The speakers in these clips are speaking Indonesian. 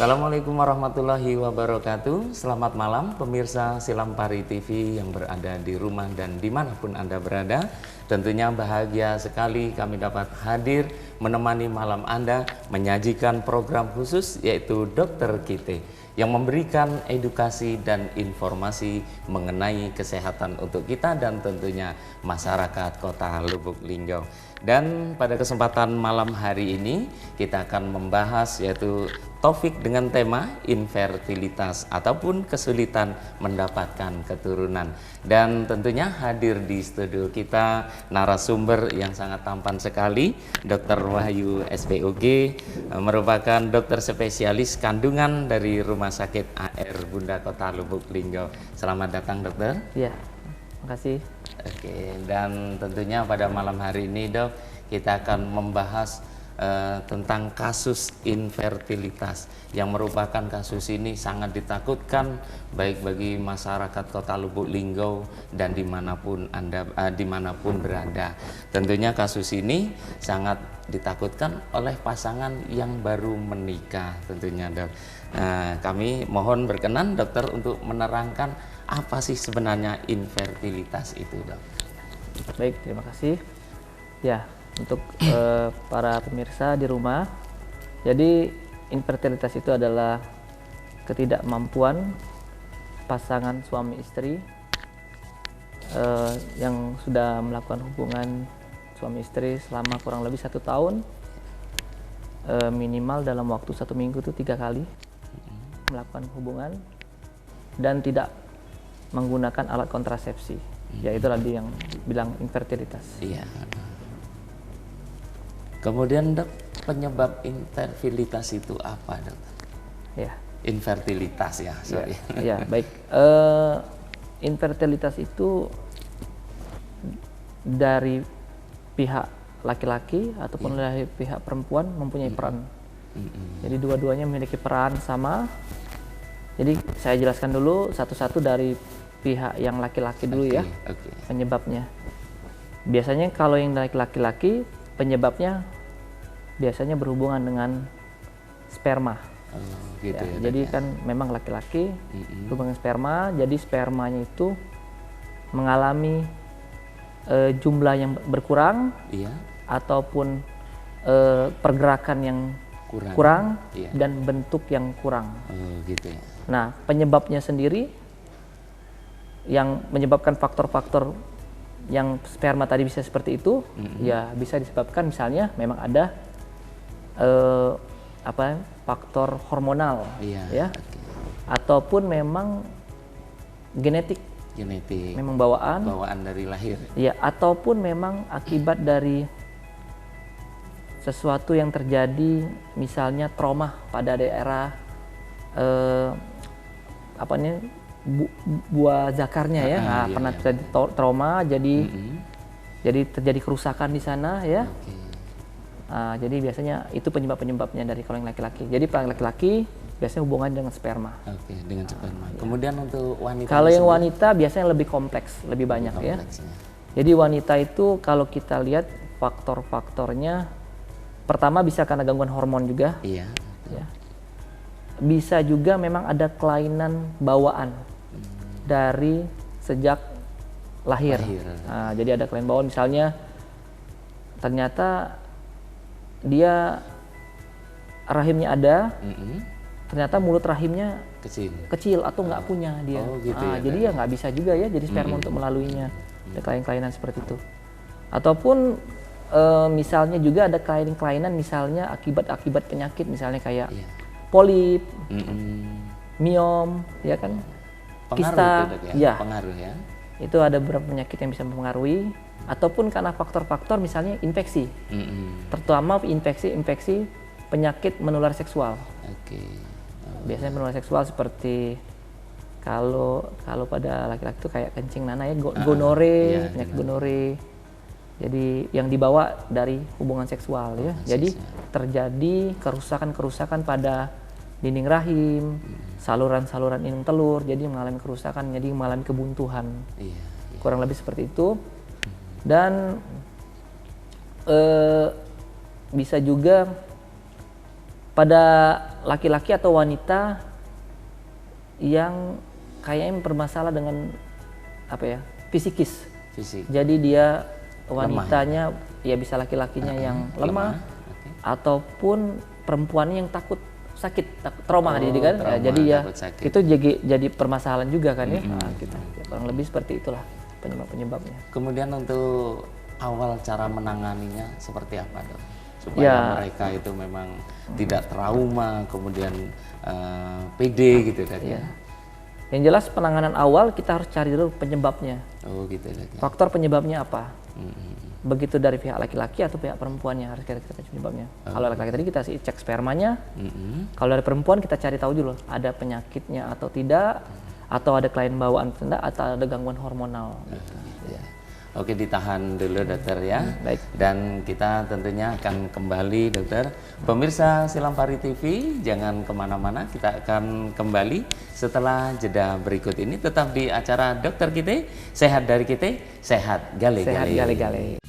Assalamualaikum warahmatullahi wabarakatuh. Selamat malam pemirsa Silampari TV yang berada di rumah dan dimanapun Anda berada. Tentunya bahagia sekali kami dapat hadir menemani malam Anda menyajikan program khusus yaitu Dokter Kite yang memberikan edukasi dan informasi mengenai kesehatan untuk kita dan tentunya masyarakat Kota Lubuk Linggau. Dan pada kesempatan malam hari ini kita akan membahas yaitu topik dengan tema infertilitas ataupun kesulitan mendapatkan keturunan. Dan tentunya hadir di studio kita narasumber yang sangat tampan sekali, Dr. Wahyu SPOG, merupakan dokter spesialis kandungan dari Rumah Sakit AR Bunda Kota Lubuk Linggau. Selamat datang dokter. Ya, makasih. Oke, dan tentunya pada malam hari ini dok, kita akan membahas tentang kasus infertilitas yang merupakan kasus ini sangat ditakutkan baik bagi masyarakat Kota Lubuk Linggau dan dimanapun Anda dimanapun berada. Tentunya kasus ini sangat ditakutkan oleh pasangan yang baru menikah tentunya dok. Kami mohon berkenan dokter untuk menerangkan apa sih sebenarnya infertilitas itu dok. Baik, terima kasih. Ya, untuk para pemirsa di rumah, jadi infertilitas itu adalah ketidakmampuan pasangan suami istri yang sudah melakukan hubungan suami istri selama kurang lebih 1 tahun, minimal dalam waktu 1 minggu itu 3 kali melakukan hubungan dan tidak menggunakan alat kontrasepsi. Ya itu tadi yang bilang infertilitas. Iya. Kemudian dok, penyebab infertilitas itu apa dok? Ya. Infertilitas ya, sorry. Ya, baik. Infertilitas itu dari pihak laki-laki ataupun dari pihak perempuan mempunyai peran. Jadi dua-duanya memiliki peran sama. Jadi saya jelaskan dulu satu-satu dari pihak yang laki-laki dulu ya. Penyebabnya. Biasanya kalau yang dari laki-laki penyebabnya biasanya berhubungan dengan sperma. Gitu ya, jadi ya. Kan memang laki-laki hubungan sperma, jadi spermanya itu mengalami jumlah yang berkurang, iya. Ataupun pergerakan yang kurang iya. Dan bentuk yang kurang. Gitu ya. Nah, penyebabnya sendiri yang menyebabkan faktor-faktor yang sperma tadi bisa seperti itu, ya bisa disebabkan misalnya memang ada faktor hormonal, ya, ataupun memang genetik, memang bawaan dari lahir, ya, ataupun memang akibat dari sesuatu yang terjadi, misalnya trauma pada daerah buah zakarnya ya, pernah terjadi trauma, jadi terjadi kerusakan di sana ya. Jadi biasanya itu penyebabnya dari kalau yang laki-laki. Jadi para laki-laki biasanya hubungan dengan sperma. Dengan sperma. Kemudian untuk wanita. Kalau yang wanita biasanya lebih kompleks, lebih banyak ya. Jadi wanita itu kalau kita lihat faktor-faktornya, pertama bisa karena gangguan hormon juga. Iya. Ya. Bisa juga memang ada kelainan bawaan dari sejak lahir. Jadi ada kelainan bawaan, misalnya ternyata dia rahimnya ada, ternyata mulut rahimnya kecil atau nggak punya dia. Jadi ya nggak bisa juga ya jadi sperma untuk melaluinya. Ada kelainan-kelainan seperti itu. Ataupun misalnya juga ada kelainan-kelainan misalnya akibat penyakit, misalnya kayak polip, miom, ya kan, kista, pengaruh ya. Itu ada beberapa penyakit yang bisa mempengaruhi, ataupun karena faktor-faktor misalnya infeksi, terutama infeksi penyakit menular seksual. Biasanya menular seksual seperti kalau pada laki-laki itu kayak kencing nanah ya, gonore, penyakit gonore. Jadi yang dibawa dari hubungan seksual ya. Jadi terjadi kerusakan pada dinding rahim, saluran-saluran indung telur, jadi mengalami kerusakan, jadi mengalami kebuntuhan. Kurang lebih seperti itu. Dan bisa juga pada laki-laki atau wanita yang kayaknya bermasalah dengan apa ya, fisikis. Fisik. Jadi dia wanitanya ya bisa laki-lakinya yang lemah. Okay. Ataupun perempuannya yang takut sakit, trauma jadi kan. Trauma, ya, jadi ya sakit. itu jadi permasalahan juga kan ya. Nah, kita ya, kurang lebih seperti itulah penyebabnya. Kemudian untuk awal cara menanganinya seperti apa, Dok? Supaya mereka itu memang tidak trauma, kemudian pede gitu kan ya. Yang jelas penanganan awal kita harus cari dulu penyebabnya. Oh gitu ya. Faktor penyebabnya apa? Begitu dari pihak laki-laki atau pihak perempuannya harus kita cari penyebabnya. Kalau laki-laki tadi kita cek spermanya. Kalau dari perempuan kita cari tahu dulu ada penyakitnya atau tidak, atau ada kelainan bawaan atau tidak, atau ada gangguan hormonal. Gitu. Oke, ditahan dulu dokter ya. Baik. Dan kita tentunya akan kembali dokter. Pemirsa Silampari TV, jangan kemana-mana. Kita akan kembali setelah jeda berikut ini. Tetap di acara dokter kita, sehat dari kita, sehat gale-gale. Sehat gale-gale.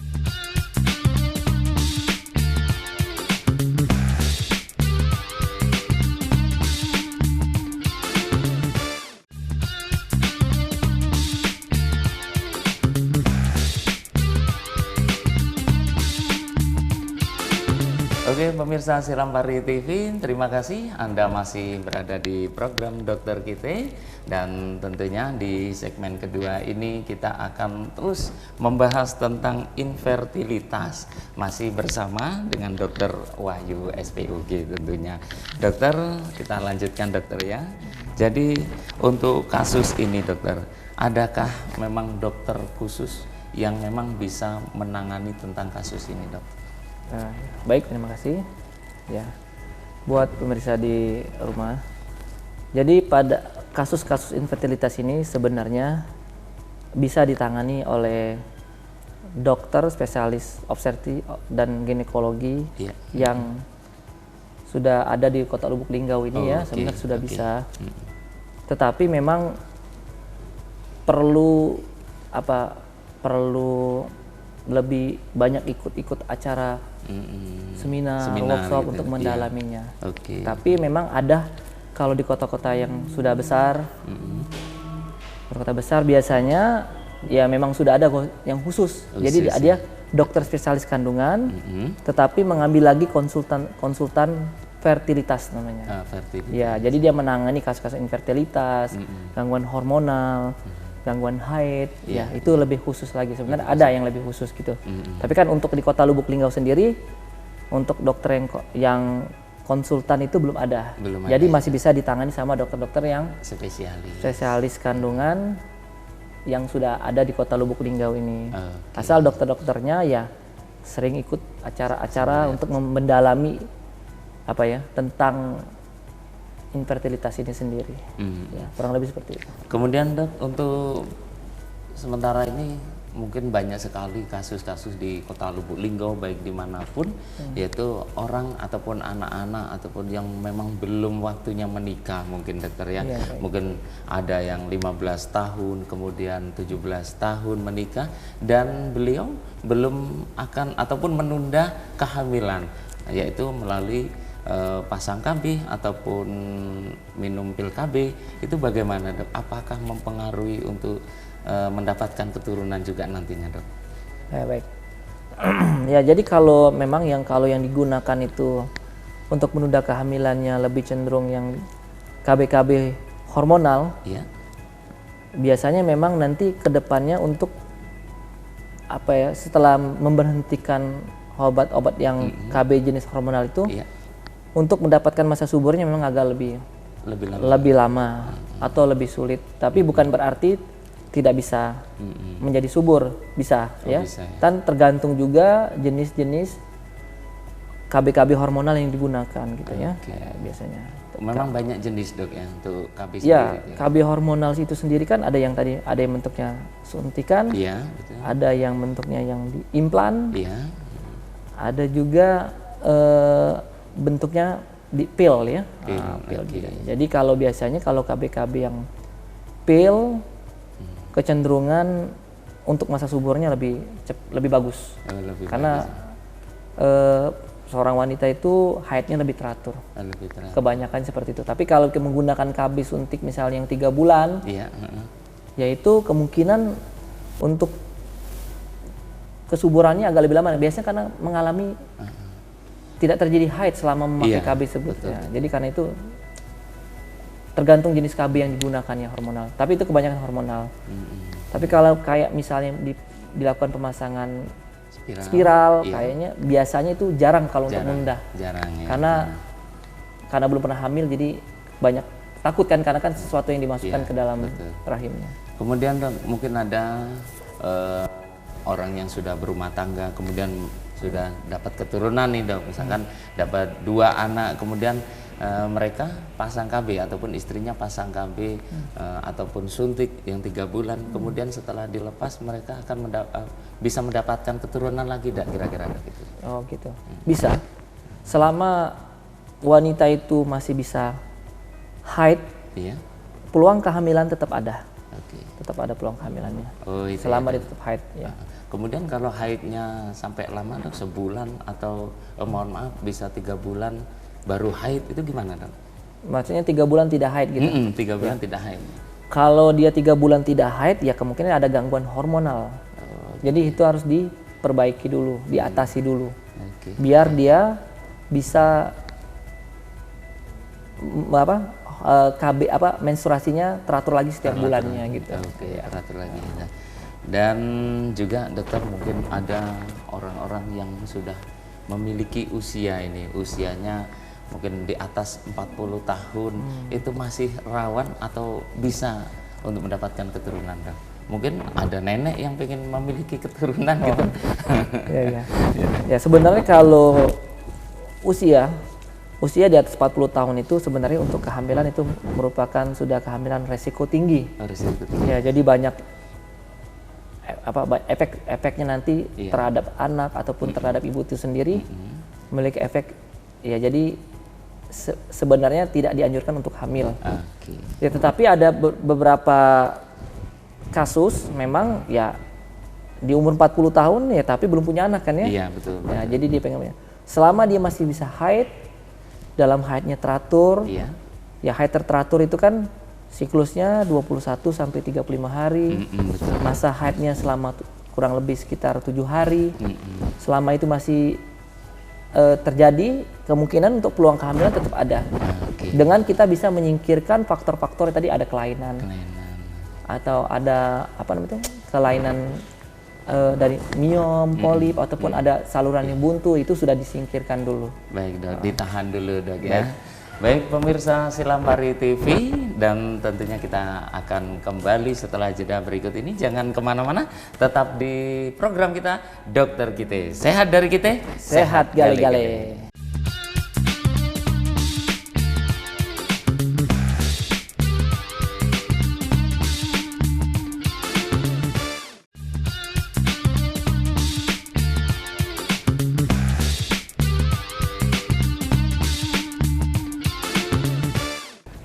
Oke, pemirsa Silampari TV, terima kasih Anda masih berada di program Dokter Kita, dan tentunya di segmen kedua ini kita akan terus membahas tentang infertilitas, masih bersama dengan Dokter Wahyu SPUG tentunya. Dokter, kita lanjutkan dokter ya. Jadi untuk kasus ini dokter, adakah memang dokter khusus yang memang bisa menangani tentang kasus ini, dok? Baik, terima kasih ya buat pemirsa di rumah. Jadi pada kasus-kasus infertilitas ini sebenarnya bisa ditangani oleh dokter spesialis obstetri dan ginekologi yang sudah ada di Kota Lubuk Linggau ini sebenarnya sudah bisa. Tetapi memang perlu lebih banyak ikut acara seminar workshop gitu, untuk mendalaminya. Tapi memang ada kalau di kota-kota yang sudah besar, kota besar biasanya ya memang sudah ada yang khusus. Jadi dia dokter spesialis kandungan, tetapi mengambil lagi konsultan fertilitas namanya. Ya, jadi dia menangani kasus-kasus infertilitas, gangguan hormonal, gangguan haid, ya itu lebih khusus lagi sebenarnya. Ada yang lebih khusus gitu. Tapi kan untuk di Kota Lubuk Linggau sendiri, untuk dokter yang konsultan itu belum ada. Jadi masih bisa ditangani sama dokter-dokter yang spesialis kandungan yang sudah ada di Kota Lubuk Linggau ini. Asal dokter-dokternya ya sering ikut acara-acara untuk mendalami tentang infertilitas ini sendiri. Ya, kurang lebih seperti itu. Kemudian dok, untuk sementara ini mungkin banyak sekali kasus-kasus di Kota Lubuk Linggau baik dimanapun, yaitu orang ataupun anak-anak ataupun yang memang belum waktunya menikah mungkin dokter ya. Mungkin ada yang 15 tahun kemudian 17 tahun menikah dan beliau belum akan ataupun menunda kehamilan, yaitu melalui pasang KB ataupun minum pil KB. Itu bagaimana dok? Apakah mempengaruhi untuk mendapatkan keturunan juga nantinya dok? Baik. Ya jadi kalau yang digunakan itu untuk menunda kehamilannya lebih cenderung yang KB hormonal. Biasanya memang nanti kedepannya untuk setelah memberhentikan obat-obat yang KB jenis hormonal itu, untuk mendapatkan masa suburnya memang agak lebih lama atau lebih sulit. Tapi bukan berarti tidak bisa menjadi subur, bisa ya. Dan tergantung juga jenis-jenis KB hormonal yang digunakan gitu ya. Biasanya. Memang banyak jenis dok ya untuk KB sendiri. Ya, KB hormonal itu sendiri kan ada yang bentuknya suntikan, ada yang bentuknya yang diimplan, ada juga bentuknya di pil ya. Pil juga. Jadi kalau biasanya kalau KB yang pil kecenderungan untuk masa suburnya lebih bagus. Karena seorang wanita itu haidnya lebih teratur. Kebanyakan seperti itu. Tapi kalau menggunakan KB suntik misalnya yang 3 bulan, yaitu kemungkinan untuk kesuburannya agak lebih lama. Biasanya karena mengalami tidak terjadi haid selama memakai KB tersebut. Ya. Jadi karena itu tergantung jenis KB yang digunakan ya, hormonal. Tapi itu kebanyakan hormonal. Tapi kalau kayak misalnya dilakukan pemasangan spiral kayaknya biasanya itu jarang kalau untuk menunda. Jarang ya. Karena belum pernah hamil, jadi banyak takut kan, karena kan sesuatu yang dimasukkan ke dalam rahimnya. Kemudian Dok, mungkin ada orang yang sudah berumah tangga, kemudian sudah dapat keturunan nih Dok, misalkan dapat 2 anak, kemudian mereka pasang KB ataupun istrinya pasang KB ataupun suntik yang 3 bulan, kemudian setelah dilepas mereka akan bisa mendapatkan keturunan lagi, tidak kira-kira gitu? Oh gitu, bisa. Selama wanita itu masih bisa haid, peluang kehamilan tetap ada. Tetap ada peluang kehamilannya. Selama dia tetap haid. Ya. Kemudian kalau haidnya sampai lama Dok, sebulan atau mohon maaf bisa 3 bulan baru haid, itu gimana Dok? Maksudnya 3 bulan tidak haid gitu? 3 bulan tidak haid. Kalau dia 3 bulan tidak haid, ya kemungkinan ada gangguan hormonal. Jadi itu harus diperbaiki dulu, diatasi dulu, biar dia bisa KB menstruasinya teratur lagi setiap bulannya gitu. Teratur lagi. Dan juga dokter, mungkin ada orang-orang yang sudah memiliki usianya mungkin di atas 40 tahun, itu masih rawan atau bisa untuk mendapatkan keturunan Dok? Mungkin ada nenek yang pengen memiliki keturunan gitu. Ya sebenarnya kalau usia di atas 40 tahun itu sebenarnya untuk kehamilan itu merupakan sudah kehamilan resiko tinggi. Ya, jadi banyak efeknya nanti terhadap anak ataupun terhadap ibu itu sendiri memiliki efek. Ya, jadi sebenarnya tidak dianjurkan untuk hamil. Ya, tetapi ada beberapa kasus memang ya di umur 40 tahun ya tapi belum punya anak kan ya. Iya, betul. Ya, jadi dia pengen selama dia masih bisa haid, dalam haidnya teratur. Ya, haid teratur itu kan siklusnya 21 sampai 35 hari. Masa haidnya selama kurang lebih sekitar 7 hari. Selama itu masih terjadi, kemungkinan untuk peluang kehamilan tetap ada. Dengan kita bisa menyingkirkan faktor-faktor tadi, ada kelainan. Atau ada kelainan dari miom, polip ataupun ada saluran yang buntu, itu sudah disingkirkan dulu. Baik Dok, ditahan dulu Dok ya. Baik pemirsa Silampari TV, dan tentunya kita akan kembali setelah jeda berikut ini. Jangan kemana-mana, tetap di program kita Dokter Kite. Sehat dari Kite, sehat gale-gale.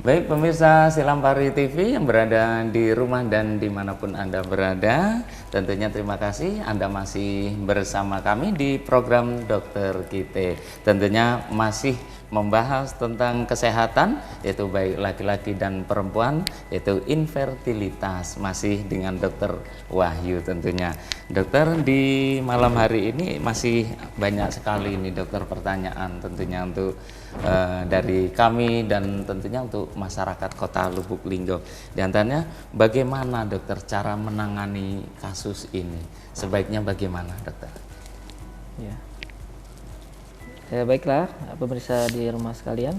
Baik pemirsa Silampari TV yang berada di rumah dan dimanapun Anda berada, tentunya terima kasih Anda masih bersama kami di program Dokter Kite. Tentunya masih membahas tentang kesehatan, yaitu baik laki-laki dan perempuan, yaitu infertilitas, masih dengan Dokter Wahyu tentunya. Dokter, di malam hari ini masih banyak sekali ini Dokter pertanyaan tentunya untuk dari kami dan tentunya untuk masyarakat Kota Lubuk Linggau. Di antaranya, bagaimana Dokter cara menangani kasus ini? Sebaiknya bagaimana Dokter? Ya. Baiklah pemirsa di rumah sekalian,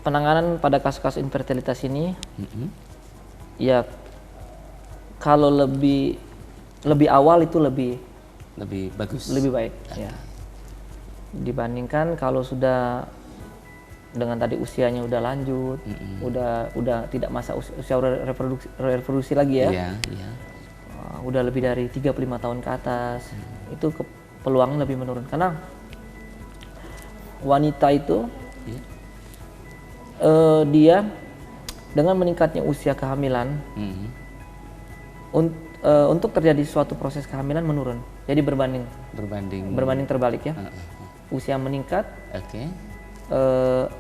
penanganan pada kasus-kasus infertilitas ini ya kalau lebih awal itu lebih bagus, lebih baik ya, dibandingkan kalau sudah dengan tadi usianya udah lanjut, udah tidak masa usia reproduksi lagi ya, udah lebih dari 35 tahun ke atas, itu peluangnya lebih menurun karena wanita itu dia dengan meningkatnya usia kehamilan untuk terjadi suatu proses kehamilan menurun. Jadi berbanding terbalik ya. Usia meningkat. Oke.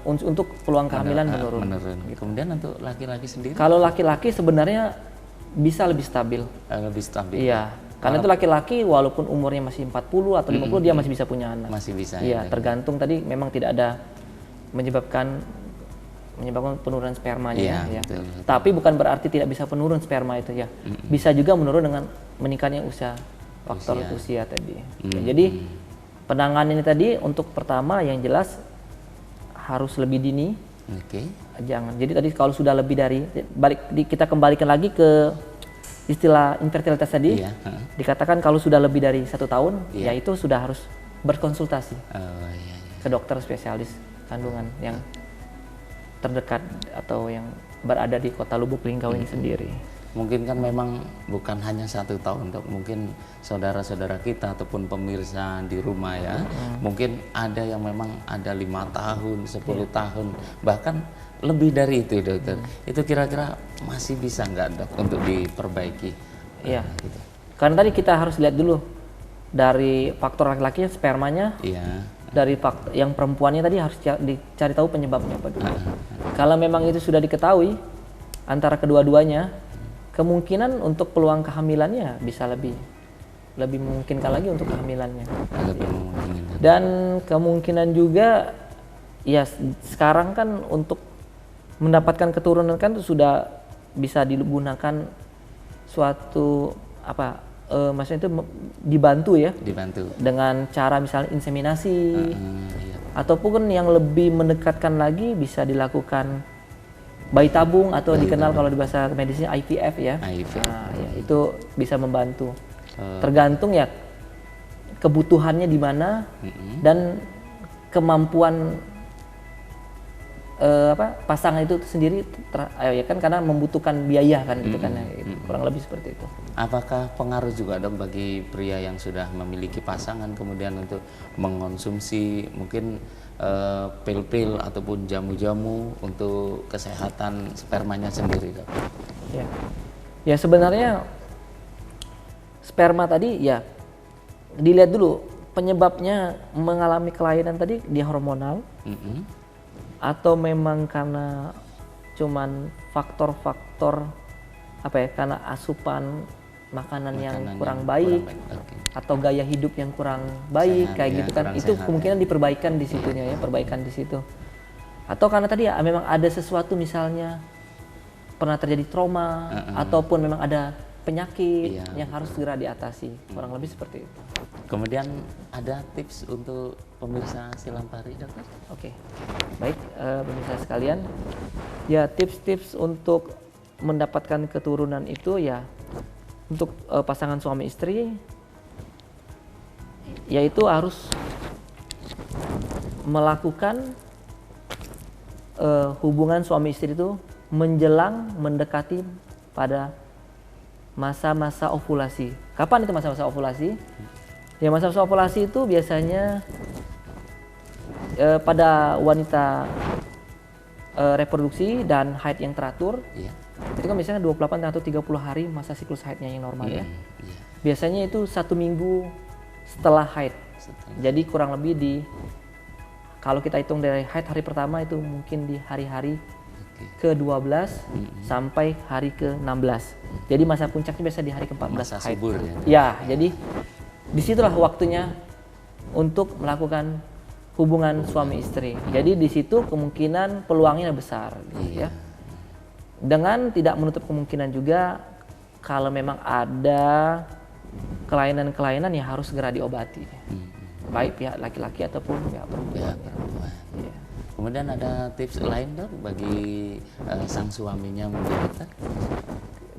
Untuk peluang kehamilan menurun. Gitu. Kemudian untuk laki-laki sendiri? Kalau laki-laki sebenarnya bisa lebih stabil. Lebih stabil. Iya. Karena itu laki-laki walaupun umurnya masih 40 atau 50 dia masih bisa punya anak. Masih bisa. Iya, tergantung tadi memang tidak ada menyebabkan penurunan spermanya ya. Betul. Tapi bukan berarti tidak bisa penurun sperma itu ya. Bisa juga menurun dengan meningkatnya faktor usia tadi. Jadi penanganan ini tadi untuk pertama yang jelas harus lebih dini. Jangan. Jadi tadi kalau sudah lebih dari kita kembalikan lagi ke istilah infertilitas tadi. Dikatakan kalau sudah lebih dari 1 tahun, ya itu sudah harus berkonsultasi ke dokter spesialis kandungan yang terdekat atau yang berada di kota Lubuk Linggau ini sendiri. Mungkin kan memang bukan hanya 1 tahun, Dok. Mungkin saudara-saudara kita ataupun pemirsa di rumah ya, mungkin ada yang memang ada 5 tahun, 10 tahun, bahkan lebih dari itu, Dokter. Itu kira-kira masih bisa nggak, Dok, untuk diperbaiki? Iya. Gitu. Karena tadi kita harus lihat dulu dari faktor laki-lakinya, spermanya. Iya. Dari faktor yang perempuannya tadi harus dicari tahu penyebabnya apa dulu. Kalau memang itu sudah diketahui antara kedua-duanya, kemungkinan untuk peluang kehamilannya bisa lebih memungkinkan lagi untuk kehamilannya. Dan kemungkinan juga ya sekarang kan untuk mendapatkan keturunan kan sudah bisa digunakan suatu maksudnya itu dibantu dengan cara misalnya inseminasi ataupun yang lebih mendekatkan lagi bisa dilakukan bayi tabung atau dikenal kalau di bahasa medisnya IVF ya. Nah, ya itu bisa membantu. Tergantung ya kebutuhannya di mana dan kemampuan pasangan itu sendiri ya kan, karena membutuhkan biaya kan gitu kan, kurang lebih seperti itu. Apakah pengaruh juga, Dok, bagi pria yang sudah memiliki pasangan kemudian untuk mengonsumsi mungkin pil-pil ataupun jamu-jamu untuk kesehatan spermanya sendiri, Dok? Ya sebenarnya sperma tadi ya dilihat dulu penyebabnya mengalami kelainan tadi dia hormonal. Atau memang karena cuman faktor-faktor karena asupan makanan yang kurang baik. Atau gaya hidup yang kurang baik kayak gitu kan, itu kemungkinan diperbaikan di situnya ya, perbaikan di situ. Atau karena tadi ya memang ada sesuatu misalnya pernah terjadi trauma ataupun memang ada penyakit yang harus segera diatasi, kurang lebih seperti itu. Kemudian ada tips untuk pemirsa Silam Pari, Dokter? Oke, baik pemirsa sekalian, ya tips-tips untuk mendapatkan keturunan itu ya untuk pasangan suami istri, yaitu harus melakukan hubungan suami istri itu menjelang mendekati pada masa-masa ovulasi. Kapan itu masa-masa ovulasi? Ya masa-masa ovulasi itu biasanya pada wanita reproduksi dan haid yang teratur. Itu kan biasanya 28 atau 30 hari masa siklus haidnya yang normal ya. Biasanya itu 1 minggu setelah haid. Jadi kurang lebih kalau kita hitung dari haid hari pertama itu mungkin di hari-hari ke-12 sampai hari ke-16. Jadi masa puncaknya biasa di hari ke-14 masa haid. subur Ya, jadi disitulah waktunya untuk melakukan hubungan suami istri. Jadi di situ kemungkinan peluangnya besar, gitu ya. Dengan tidak menutup kemungkinan juga kalau memang ada kelainan-kelainan yang harus segera diobati, baik pihak laki-laki ataupun pihak perempuan. Ya. Kemudian ada tips lain, Dok, bagi sang suaminya mungkin?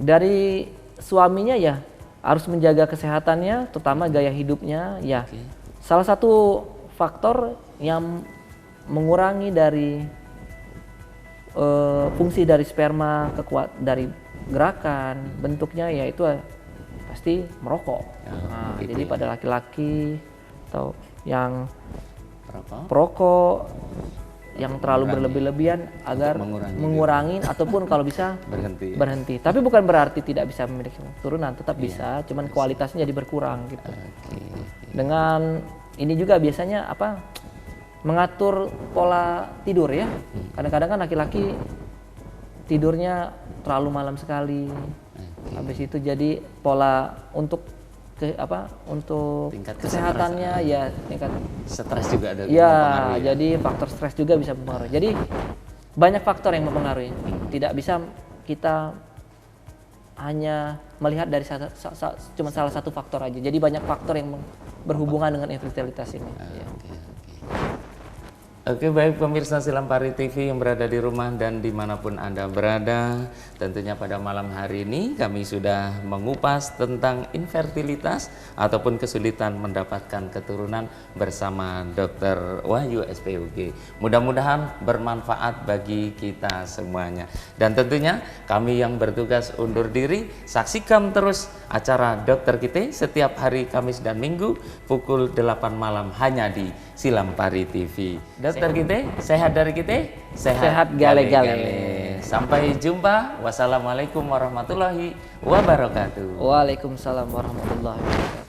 Dari suaminya ya harus menjaga kesehatannya, terutama gaya hidupnya ya. Salah satu faktor yang mengurangi dari fungsi dari sperma, dari gerakan, bentuknya yaitu pasti merokok. Jadi pada laki-laki atau yang perokok yang terlalu berlebih-lebihan agar mengurangi ataupun kalau bisa berhenti. Tapi bukan berarti tidak bisa memiliki keturunan, tetap bisa, cuman kualitasnya jadi berkurang gitu. Dengan ini juga biasanya mengatur pola tidur ya. Kadang-kadang kan laki-laki tidurnya terlalu malam sekali. Habis itu jadi pola untuk untuk kesehatannya ya tingkat stres juga ada ya, jadi faktor stres juga bisa mempengaruhi. Jadi banyak faktor yang mempengaruhi. Tidak bisa kita hanya melihat dari cuma salah satu faktor aja. Jadi banyak faktor yang berhubungan dengan infertilitas ini. Oke, baik pemirsa Silampari TV yang berada di rumah dan dimanapun Anda berada. Tentunya pada malam hari ini kami sudah mengupas tentang infertilitas ataupun kesulitan mendapatkan keturunan bersama Dr. Wahyu SPUG. Mudah-mudahan bermanfaat bagi kita semuanya. Dan tentunya kami yang bertugas undur diri, saksikan terus acara Dokter Kita setiap hari Kamis dan Minggu pukul 8 malam hanya di Silampari TV. Dokter Kita, sehat dari kita, sehat gale-gale. Sampai jumpa. Wassalamualaikum warahmatullahi wabarakatuh. Waalaikumsalam warahmatullahi wabarakatuh.